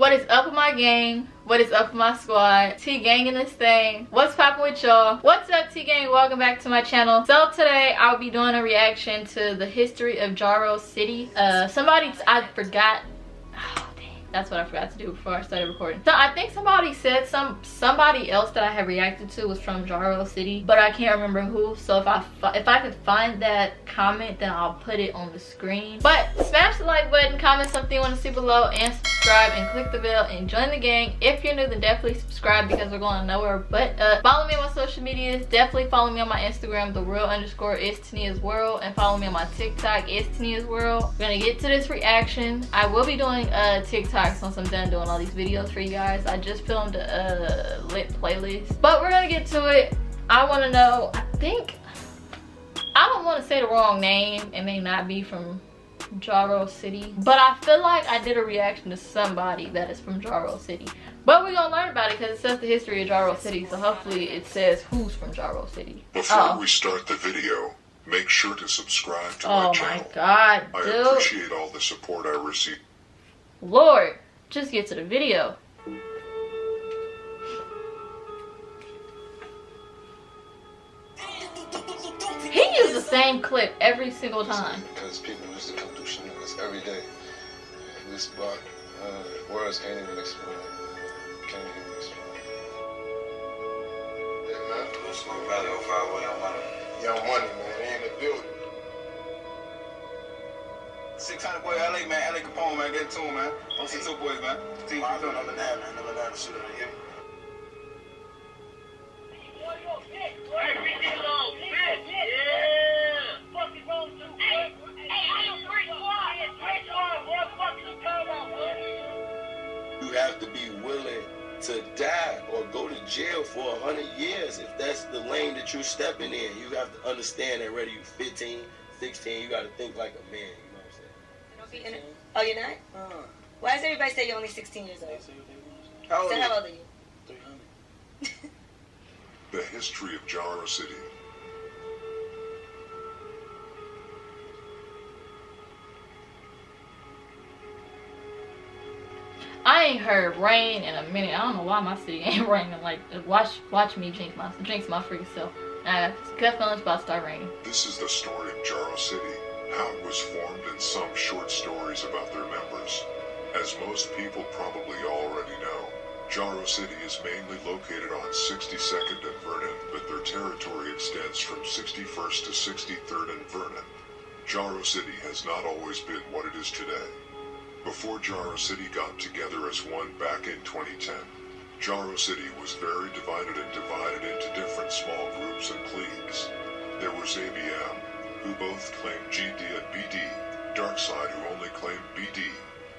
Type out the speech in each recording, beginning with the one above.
What is up with my gang? What is up with my squad? T-gang in this thing. What's poppin' with y'all? What's up, T-gang? Welcome back to my channel. So today I'll be doing a reaction to the history of Jaro City. I forgot. Oh, dang. That's what I forgot to do before I started recording. So I think somebody said somebody else that I had reacted to was from Jaro City, but I can't remember who. So if I could find that comment, then I'll put it on the screen. But smash the like button, comment something you want to see below, and subscribe and click the bell and join the gang. If you're new, then definitely subscribe because we're going nowhere but up. Follow me on my social medias. Definitely follow me on my Instagram, _is_Tania's_world, and follow me on my TikTok, is Tania's world. We're gonna get to this reaction. I will be doing TikToks once I'm done doing all these videos for you guys. I just filmed a lit playlist, but we're gonna get to it. I want to know, I don't want to say the wrong name. It may not be from Jaro City, but I feel like I did a reaction to somebody that is from Jaro City. But we're gonna learn about it because it says the history of Jaro City, so hopefully it says who's from Jaro City. Before we start the video, make sure to subscribe to my channel. Oh my god, dude. I appreciate all the support I receive. Lord, just get to the video. He used the same clip every single time. Because people used to come through shooting us every day. This spot, words can't even explain it. Can't even explain it. Yeah, man. Smoke Valley 05, Young Money. Young Money, man. They in the building. 600 boy, LA, man. LA Capone, man. Get it to him, man. Don't see two boys, man. See what you doing. Number 9, man. Number 9 shooter. You hear me? You have to be willing to die or go to jail for 100 years if that's the lane that you're stepping in. You have to understand that whether you're 15, 16, you got to think like a man. You know what I'm saying? Oh, you're not? Why does everybody say you're only 16 years old? How old are you? 300. The history of Jaro City. I ain't heard rain in a minute. I don't know why my city ain't raining. Like, watch me jinx my freaking self. I got gut feelings about to start raining. This is the story of Jaro City, how it was formed, and some short stories about their members. As most people probably already know, Jaro City is mainly located on 62nd and Vernon, but their territory extends from 61st to 63rd and Vernon. Jaro City has not always been what it is today. Before Jaro City got together as one back in 2010, Jaro City was very divided into different small groups and cliques. There was ABM, who both claimed GD and BD, Darkside, who only claimed BD,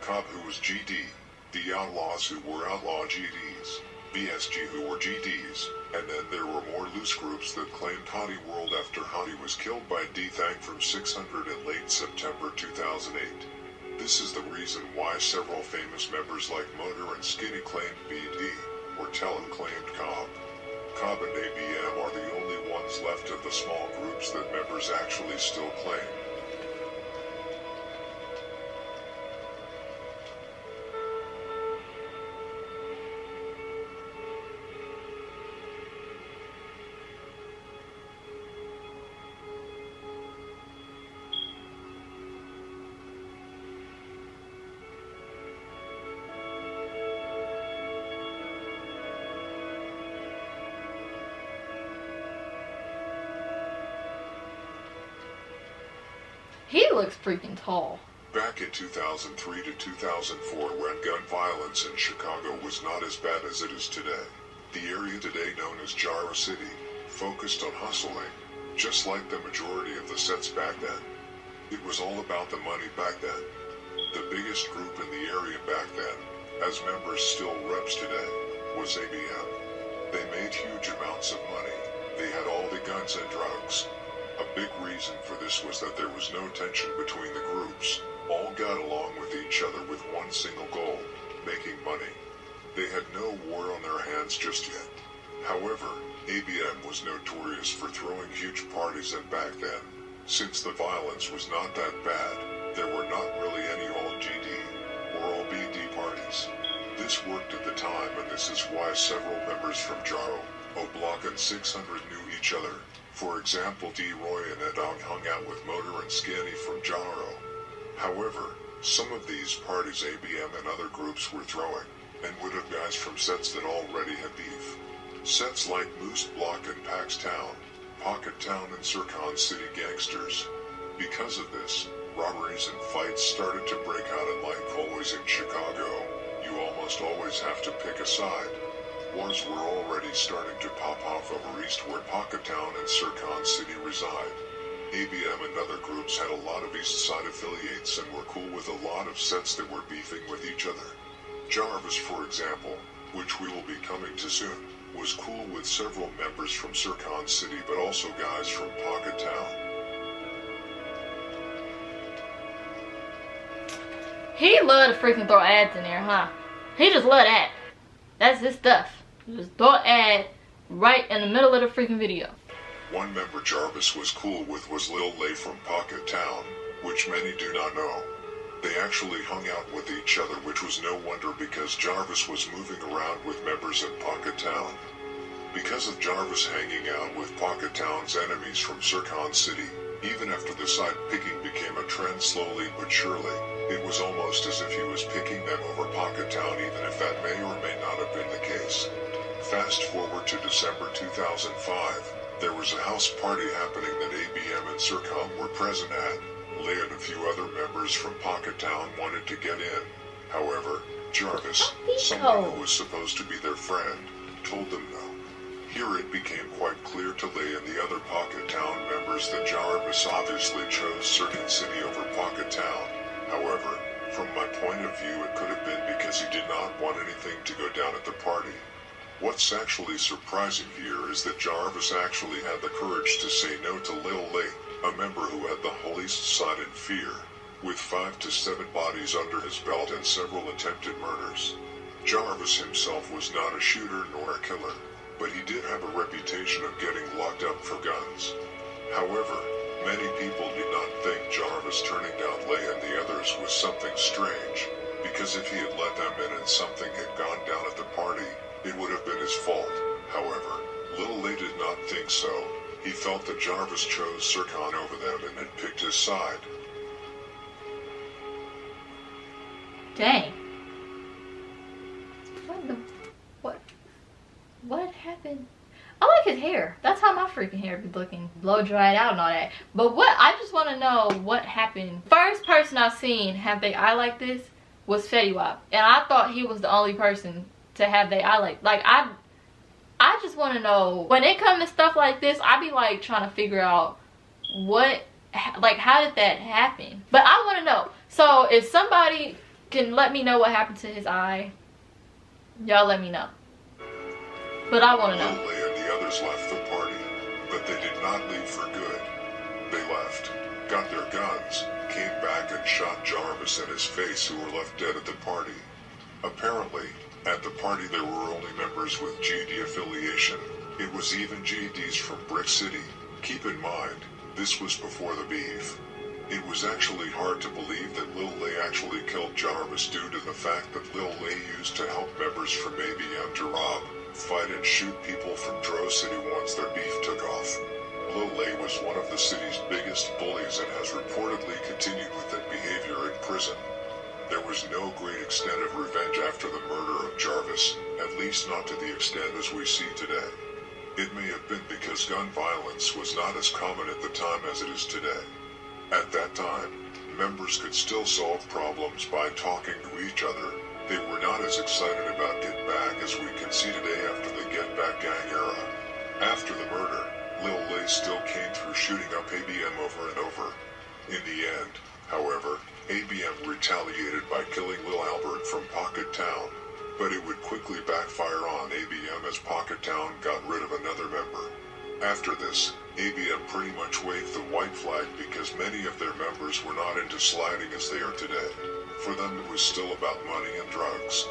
Cobb, who was GD, the Outlaws, who were Outlaw GDs, BSG, who were GDs, and then there were more loose groups that claimed Hottie World after Hottie was killed by D-Thang from 600 in late September 2008. This is the reason why several famous members like Motor and Skinny claimed BD, or Talon claimed Cobb. Cobb and ABM are the only ones left of the small groups that members actually still claim. He looks freaking tall. Back in 2003 to 2004, when gun violence in Chicago was not as bad as it is today, the area today known as Jaro City focused on hustling, just like the majority of the sets back then. It was all about the money back then. The biggest group in the area back then, as members still reps today, was ABM. They made huge amounts of money. They had all the guns and drugs. A big reason for this was that there was no tension between the groups. All got along with each other with one single goal, making money. They had no war on their hands just yet. However, ABM was notorious for throwing huge parties, and back then, since the violence was not that bad, there were not really any all GD or all BD parties. This worked at the time, and this is why several members from Jaro, O-Block and 600 knew each other. For example, D-Roy and Edong hung out with Motor and Skinny from Jaro. However, some of these parties ABM and other groups were throwing, and would have guys from sets that already had beef. Sets like Moose Block and Pax Town, Pocket Town and Sircon City Gangsters. Because of this, robberies and fights started to break out, and like always in Chicago, you almost always have to pick a side. Wars were already starting to pop off over east where Pocket Town and Sircon City reside. ABM and other groups had a lot of east side affiliates and were cool with a lot of sets that were beefing with each other. Jarvis, for example, which we will be coming to soon, was cool with several members from Sircon City, but also guys from Pocket Town. He loved to freaking throw ads in there, huh? He just loved that. That's his stuff. Just throw an ad right in the middle of the freaking video. One member Jarvis was cool with was Lil Lay from Pocket Town, which many do not know. They actually hung out with each other, which was no wonder because Jarvis was moving around with members in Pocket Town. Because of Jarvis hanging out with Pocket Town's enemies from Sircon City, even after the side picking became a trend slowly but surely, it was almost as if he was picking them over Pocket Town, even if that may or may not have been the case. Fast forward to December 2005, there was a house party happening that ABM and Sircon were present at. Lay and a few other members from Pocket Town wanted to get in. However, Jarvis, someone who was supposed to be their friend, told them no. Here it became quite clear to Lay and the other Pocket Town members that Jarvis obviously chose Sircon City over Pocket Town. However, from my point of view, it could have been because he did not want anything to go down at the party. What's actually surprising here is that Jarvis actually had the courage to say no to Lil Lay, a member who had the whole east side in fear, with 5 to 7 bodies under his belt and several attempted murders. Jarvis himself was not a shooter nor a killer, but he did have a reputation of getting locked up for guns. However, many people did not think Jarvis turning down Lay and the others was something strange, because if he had let them in and something had gone down at the party, it would have been his fault. However, Lil Lay did not think so. He felt that Jarvis chose Sircon over them and had picked his side. Dang. What happened? I like his hair. That's how my freaking hair be looking. Blow dried out and all that. But I just want to know what happened. First person I've seen have their eye like this was Fetty Wap. And I thought he was the only person to have their eye like I just want to know, when it comes to stuff like this, I be like trying to figure out how did that happen? But I want to know. So if somebody can let me know what happened to his eye, y'all let me know. But I want to know. Lil Lay and the others left the party, but they did not leave for good. They left, got their guns, came back and shot Jarvis in his face, who were left dead at the party. Apparently, at the party there were only members with GD affiliation. It was even GDs from Brick City. Keep in mind, this was before the beef. It was actually hard to believe that Lil Lay actually killed Jarvis due to the fact that Lil Lay used to help members from ABM to rob, fight and shoot people from Jaro City once their beef took off. Lil Lay was one of the city's biggest bullies and has reportedly continued with that behavior in prison. There was no great extent of revenge after the murder of Jarvis, at least not to the extent as we see today. It may have been because gun violence was not as common at the time as it is today. At that time, members could still solve problems by talking to each other. They were not as excited about Get Back as we can see today after the Get Back gang era. After the murder, Lil Lay still came through shooting up ABM over and over. In the end, however, ABM retaliated by killing Lil Albert from Pocket Town, but it would quickly backfire on ABM as Pocket Town got rid of another member. After this, ABM pretty much waved the white flag because many of their members were not into sliding as they are today. For them it was still about money and drugs.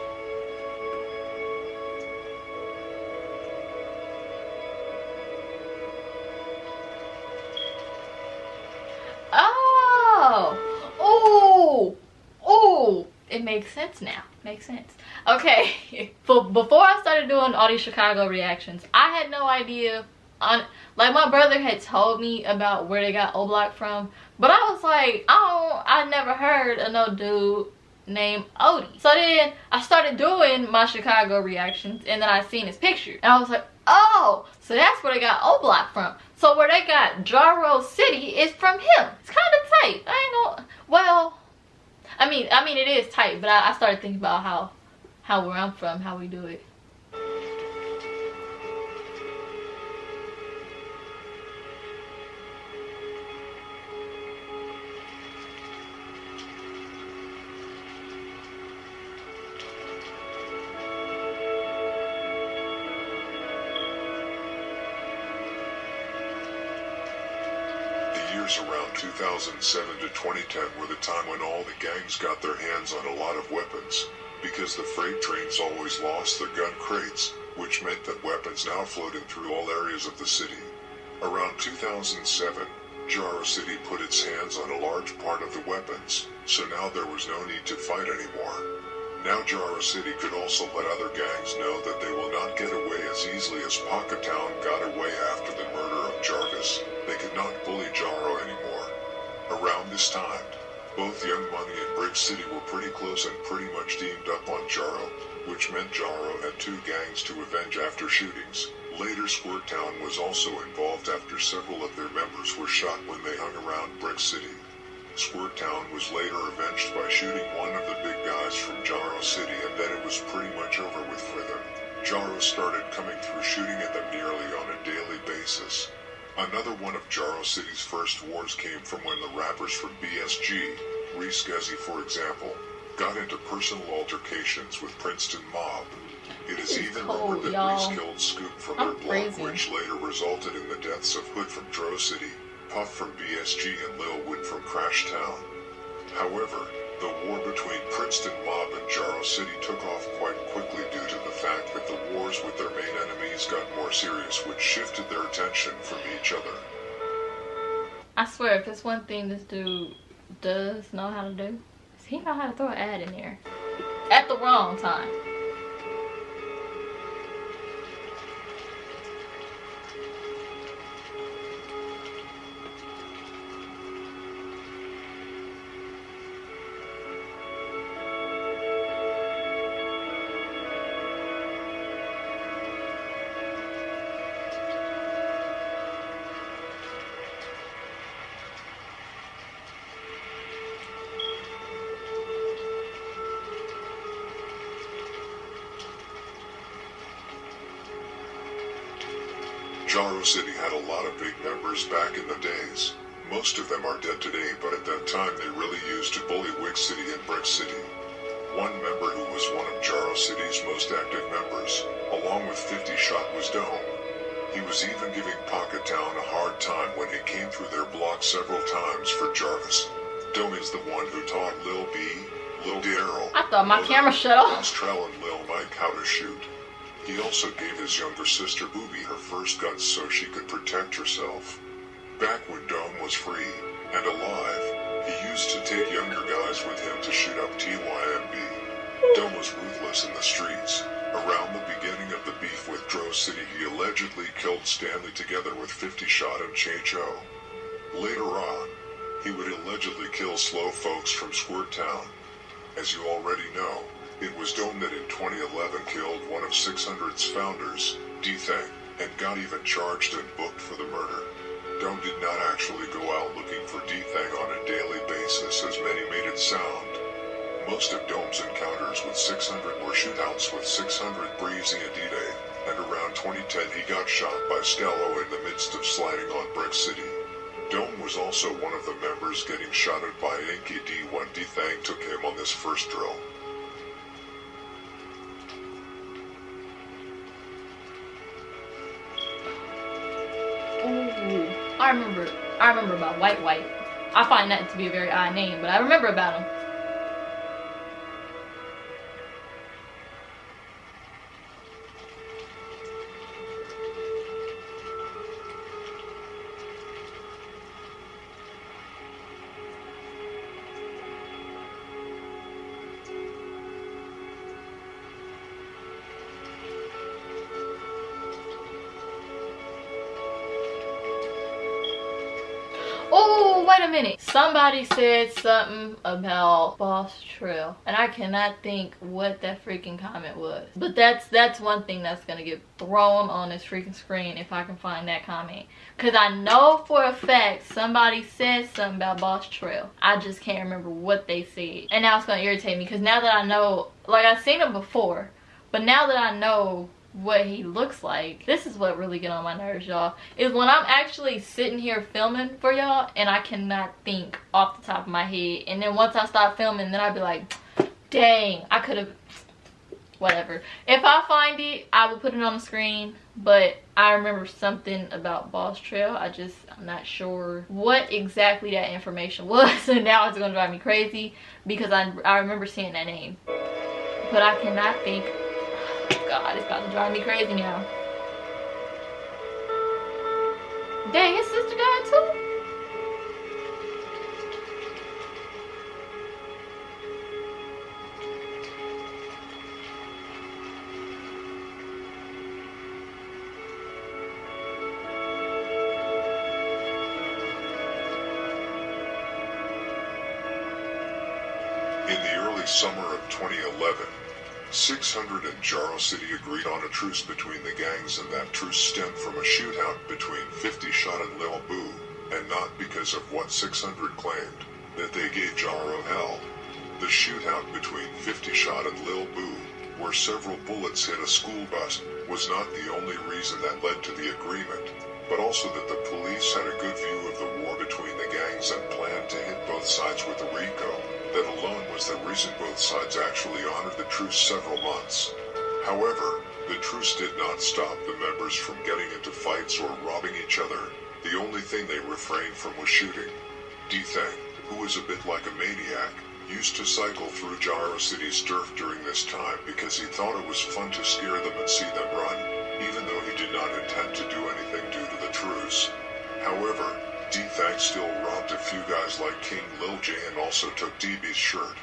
Oh, it makes sense now. Makes sense. Okay, before I started doing all these Chicago reactions, I had no idea. Like, my brother had told me about where they got O Block from, but I was like, I never heard of no dude named Odie. So then I started doing my Chicago reactions, and then I seen his picture, and I was like, oh, so that's where they got O Block from. So where they got Jaro City is from him. It's kind of tight. I ain't know. Well, I mean it is tight, but I started thinking about how where I'm from, how we do it. Years around 2007 to 2010 were the time when all the gangs got their hands on a lot of weapons, because the freight trains always lost their gun crates, which meant that weapons now floated through all areas of the city. Around 2007, Jaro City put its hands on a large part of the weapons, so now there was no need to fight anymore. Now Jaro City could also let other gangs know that they will not get away as easily as Pocket Town got away after the murder of Jarvis. They could not bully Jaro anymore. Around this time, both Young Money and Brick City were pretty close and pretty much teamed up on Jaro, which meant Jaro had two gangs to avenge after shootings. Later, Squirt Town was also involved after several of their members were shot when they hung around Brick City. Squirt Town was later avenged by shooting one of the big guys from Jaro City, and then it was pretty much over with for them. Jaro started coming through shooting at them nearly on a daily basis. Another one of Jaro City's first wars came from when the rappers from BSG, Reese Guzzy for example, got into personal altercations with Princeton Mob. It is even rumored that Reese killed Scoop from their block, which later resulted in the deaths of Hood from Jaro City, Puff from BSG, and Lil Wood from Crash Town. However, the war between Princeton Mob and Jaro City took off quite quickly due to the fact that the wars with their main enemies got more serious, which shifted their attention from each other. I swear, if there's one thing this dude does know how to do, is he know how to throw an ad in there at the wrong time. Jaro City had a lot of big members back in the days. Most of them are dead today, but at that time they really used to bully Wick City and Brick City. One member who was one of Jaro City's most active members, along with 50 Shot, was Dome. He was even giving Pocket Town a hard time when he came through their block several times for Jarvis. Dome is the one who taught Lil B, Lil Daryl, I thought my camera shut off. Trell, and Lil Mike how to shoot. He also gave his younger sister Booby her first guns so she could protect herself. Back when Dome was free and alive, he used to take younger guys with him to shoot up TYMB. Dome was ruthless in the streets. Around the beginning of the beef with Jaro City, he allegedly killed Stanley together with 50 Shot and Cho. Later on, he would allegedly kill slow folks from Squirt Town. As you already know, it was Dome that in 2011 killed one of 600's founders, D-Thang, and got even charged and booked for the murder. Dome did not actually go out looking for D-Thang on a daily basis as many made it sound. Most of Dome's encounters with 600 were shootouts with 600 Breezy and D-Day, and around 2010 he got shot by Stello in the midst of sliding on Brick City. Dome was also one of the members getting shotted by Inky D when D-Thang took him on this first drill. Ooh, I remember about White White. I find that to be a very odd name, but I remember about him. wait a minute. Somebody said something about Boss Trail, and I cannot think what that freaking comment was. But that's one thing that's gonna get thrown on this freaking screen if I can find that comment. Cause I know for a fact somebody said something about Boss Trail. I just can't remember what they said. And now it's gonna irritate me, cause now that I know, like I've seen him before, but now that I know what he looks like, this is what really get on my nerves, y'all, is when I'm actually sitting here filming for y'all and I cannot think off the top of my head, and then once I stop filming, then I'll be like, dang, I could have, whatever. If I find it, I will put it on the screen, but I remember something about Boss Trail. I'm not sure what exactly that information was, and now it's gonna drive me crazy because I remember seeing that name, but I cannot think. God, it's about to drive me crazy now. Dang, his sister died too? In the early summer of 2011, 600 in Jaro City agreed on a truce between the gangs, and that truce stemmed from a shootout between 50 Shot and Lil Boo, and not because of what 600 claimed, that they gave Jaro hell. The shootout between 50 Shot and Lil Boo, where several bullets hit a school bus, was not the only reason that led to the agreement, but also that the police had a good view of the war between the gangs and planned to hit both sides with the RICO. That alone was the reason both sides actually honored the truce several months. However, the truce did not stop the members from getting into fights or robbing each other. The only thing they refrained from was shooting. D-Thang, who was a bit like a maniac, used to cycle through Jaro City's turf during this time because he thought it was fun to scare them and see them run, even though he did not intend to do anything due to the truce. However, D-Thang still robbed a few guys like King Lil J and also took DB's shirt.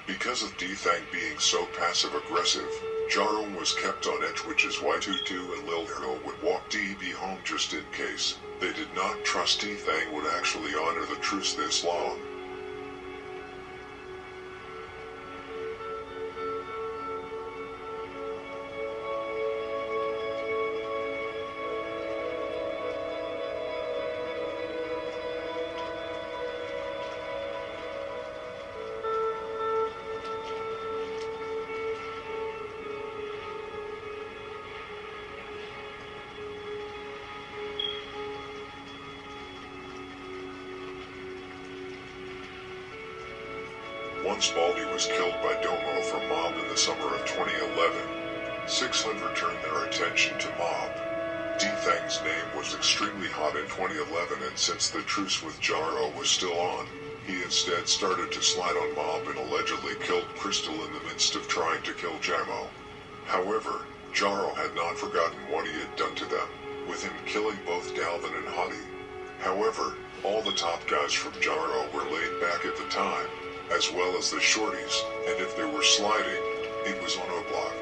Because of D-Thang being so passive-aggressive, Jaro was kept on edge, which is why Tutu and Lil Jaro would walk DB home just in case. They did not trust D-Thang would actually honor the truce this long. Once Baldy was killed by Domo from Mob in the summer of 2011, 600 turned their attention to Mob. D-Thang's name was extremely hot in 2011, and since the truce with Jaro was still on, he instead started to slide on Mob and allegedly killed Crystal in the midst of trying to kill Jamo. However, Jaro had not forgotten what he had done to them, with him killing both Galvin and Hottie. However, all the top guys from Jaro were laid back at the time, as well as the shorties, and if they were sliding, it was on O-Block.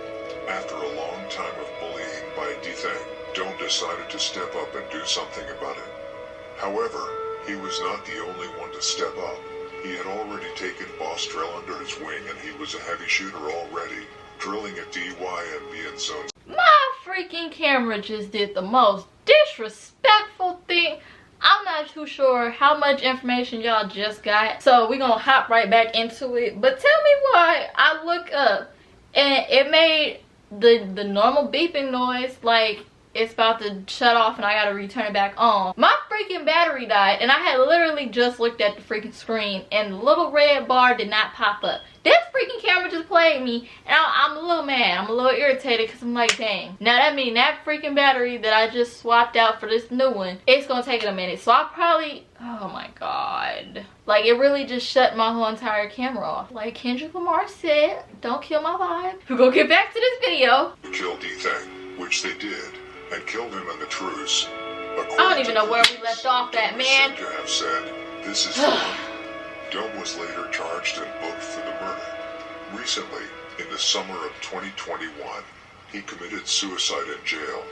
After a long time of bullying by D-Thang, Dome decided to step up and do something about it. However, he was not the only one to step up. He had already taken Boss Trail under his wing, and he was a heavy shooter already, drilling at DYMB and zones. My freaking camera just did the most disrespectful thing. I'm not too sure how much information y'all just got, so we're gonna hop right back into it. But tell me why I look up and it made the normal beeping noise, like it's about to shut off and I gotta return it back on. My freaking battery died, and I had literally just looked at the freaking screen and the little red bar did not pop up. This freaking camera just played me, and I'm a little mad. I'm a little irritated because I'm like, dang. Now that means that freaking battery that I just swapped out for this new one, it's gonna take it a minute. So I probably, oh my god. Like, it really just shut my whole entire camera off. Like Kendrick Lamar said, don't kill my vibe. We're gonna get back to this video. Killed D-Thang, which they did, and killed him in the truce. I don't even know where we left off at, man. Said to have said, this is fine. Dome was later charged and booked for the murder. Recently, in the summer of 2021, he committed suicide in jail.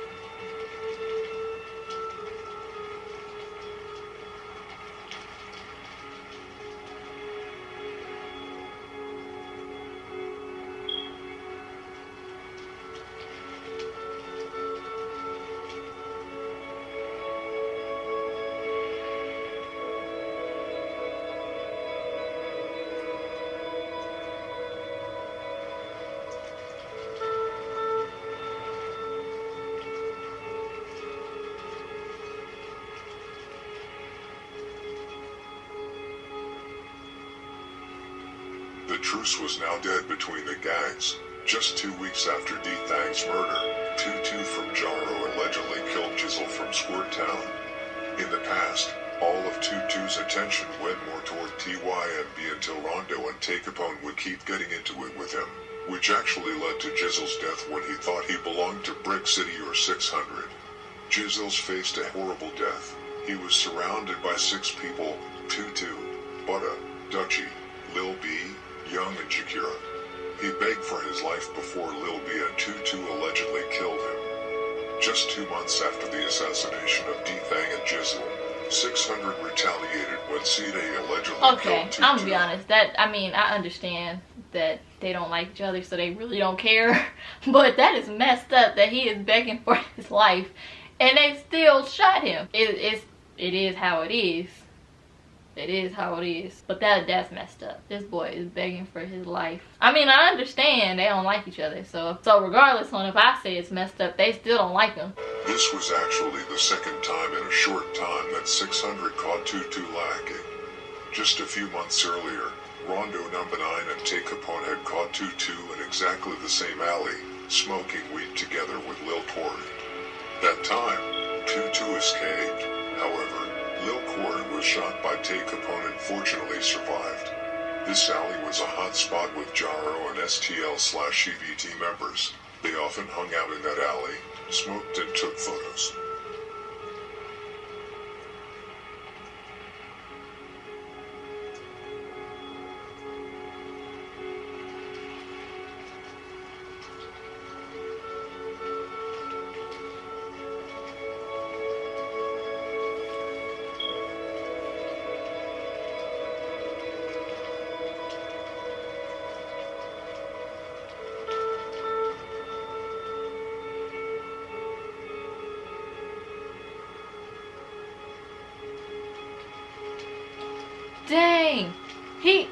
truce was now dead between the gangs. Just 2 weeks after D-Thang's murder, Tutu from Jaro allegedly killed Jizzle from Squirt Town. In the past, all of Tutu's attention went more toward TYMB until Rondo and Tay Capone would keep getting into it with him, which actually led to Jizzle's death when he thought he belonged to Brick City or 600. Jizzle's faced a horrible death. He was surrounded by 6 people: Tutu, Butta, Dutchie, Lil B, Young and Jakira. He begged for his life before Lil B and Tutu allegedly killed him. Just 2 months after the assassination of D-Thang and Jizzle, 600 retaliated when C-Day allegedly killed Tutu. I'm gonna be honest. I understand that they don't like each other, so they really don't care. But that is messed up that he is begging for his life, and they still shot him. It is how it is. It is how it is. But that's messed up. This boy is begging for his life. I understand they don't like each other. So regardless on if I say it's messed up, they still don't like him. This was actually the second time in a short time that 600 caught Tutu lacking. Just a few months earlier, Rondo Number 9 and Tay Capone had caught Tutu in exactly the same alley, smoking weed together with Lil Corey. That time, Tutu escaped. However, Lil Corey was shot by Tay Capone and fortunately survived. This alley was a hot spot with Jaro and STL/CBT members. They often hung out in that alley, smoked and took photos. Dang, he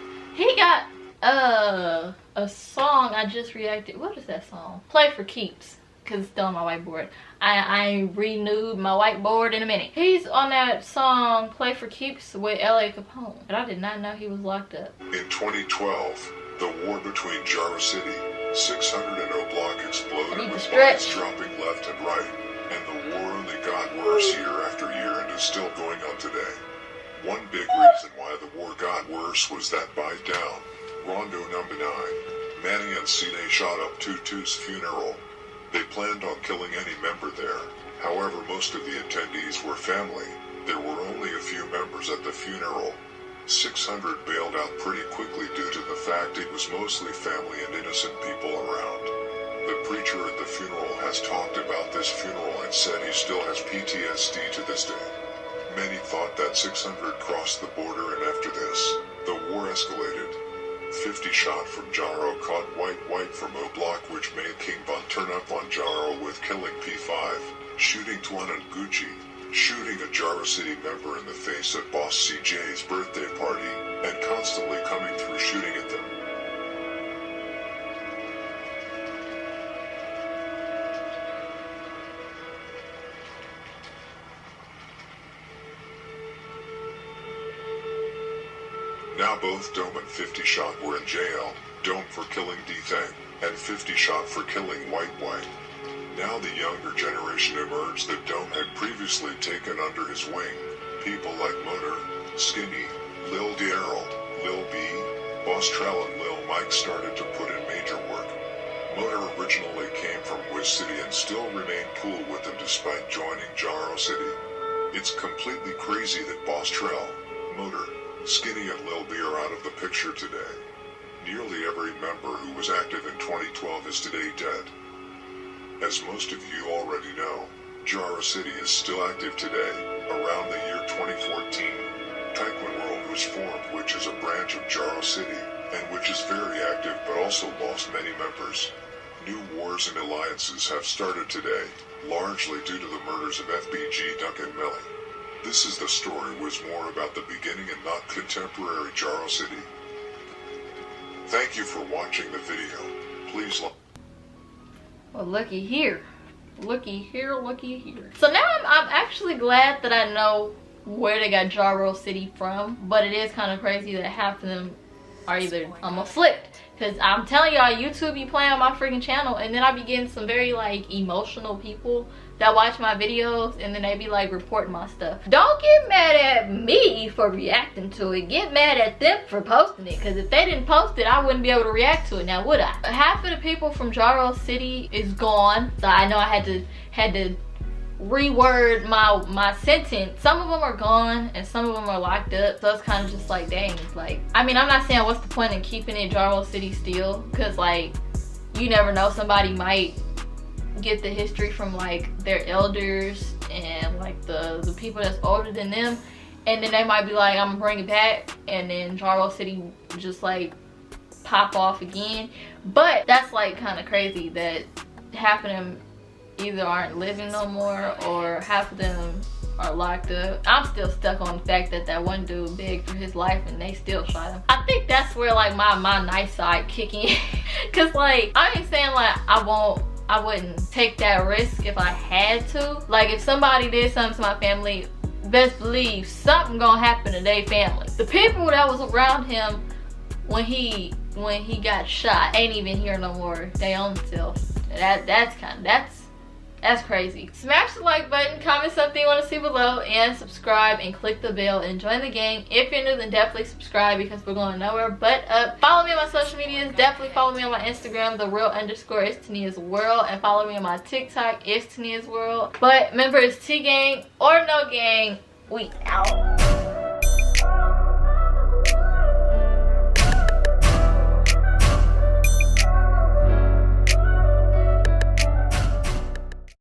got a song I just reacted. What is that song? Play for Keeps, because it's still on my whiteboard. I renewed my whiteboard in a minute. He's on that song Play for Keeps with LA Capone, but I did not know he was locked up. In 2012, the war between Jaro City, 600 and O Block exploded with bodies dropping left and right, and the war only got worse year after year and is still going on today. One big reason why the war got worse was that bite down. Rondo Number 9, Manny and C-Day shot up Tutu's funeral. They planned on killing any member there. However, most of the attendees were family. There were only a few members at the funeral. 600 bailed out pretty quickly due to the fact it was mostly family and innocent people around. The preacher at the funeral has talked about this funeral and said he still has PTSD to this day. Many thought that 600 crossed the border, and after this, the war escalated. 50 shot from Jaro caught White from O Block, which made King Von turn up on Jaro with killing P5, shooting Tuan and Gucci, shooting a Jaro City member in the face at Boss CJ's birthday party, and constantly coming through shooting at them. Now both Dome and 50 Shot were in jail, Dome for killing D-Thang, and 50 Shot for killing White. Now the younger generation emerged that Dome had previously taken under his wing. People like Motor, Skinny, Lil Jaro, Lil B, Boss Trell and Lil Mike started to put in major work. Motor originally came from Wiz City and still remained cool with them despite joining Jaro City. It's completely crazy that Boss Trell, Motor, Skinny and Lil B are out of the picture today. Nearly every member who was active in 2012 is today dead. As most of you already know, Jaro City is still active today, around the year 2014. Taekwondo World was formed, which is a branch of Jaro City, and which is very active but also lost many members. New wars and alliances have started today, largely due to the murders of FBG, Duck and Melly. This is the story was more about the beginning and not contemporary Jaro City. Thank you for watching the video. Please like. Well, looky here. Looky here, looky here. So now I'm actually glad that I know where they got Jaro City from, but it is kind of crazy that half of them are either almost flipped. Cause I'm telling y'all, YouTube be playing on my freaking channel, and then I be getting some very like emotional people that watch my videos, and then they be like reporting my stuff. Don't get mad at me for reacting to it. Get mad at them for posting it. Cause if they didn't post it, I wouldn't be able to react to it. Now would I? Half of the people from Jaro City is gone. So I know I had to reword my sentence. Some of them are gone and some of them are locked up, so it's kind of just like, dang. Like, I mean, I'm not saying what's the point in keeping it Jaro City still, because like you never know, somebody might get the history from like their elders and like the people that's older than them, and then they might be like, I'm gonna bring it back, and then Jaro City just like pop off again. But that's like kind of crazy that half of them either aren't living no more or half of them are locked up. I'm still stuck on the fact that that one dude begged for his life and they still shot him. I think that's where like my nice side kicking. Cause like, I ain't saying like I wouldn't take that risk if I had to. Like if somebody did something to my family, best believe something gonna happen to their family. The people that was around him when he got shot ain't even here no more. They own themselves. That's crazy. Smash the like button, comment something you want to see below, and subscribe and click the bell and join the gang. If you're new, then definitely subscribe because we're going nowhere but up. Follow me on my social medias. Definitely follow me on my Instagram, _is Tania's World, and follow me on my TikTok, is Tania's World. But remember, it's T gang or no gang. We out.